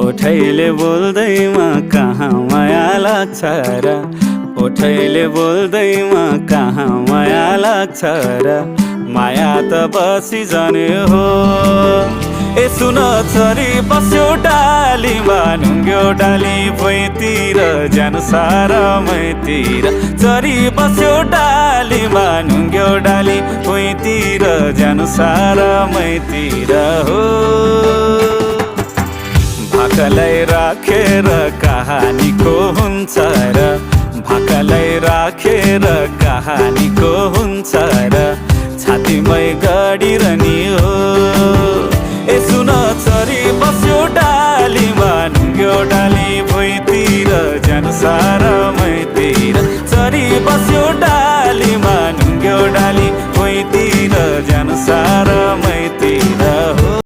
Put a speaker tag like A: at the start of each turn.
A: ओठैले बोल्दैमा कहाँ माया लाग्छ र, ओठैले बोल्दैमा कहाँ माया लाग्छ र, माया त बसी जाने हो। ए सुन छोरी बस्यो डालीमा नुङ्ग्यो डाली भुइँतिर जानु सारा मैतिर, छोरी बस्यो डालीमा नुङ्ग्यो डाली भुइँतिर जानु सारा मैतिर हो। भाकालाई राखेर कहानीको हुन्छ र, भाकालाई राखेर कहानीको हुन्छ र, छातीमै गाडिरहने हो।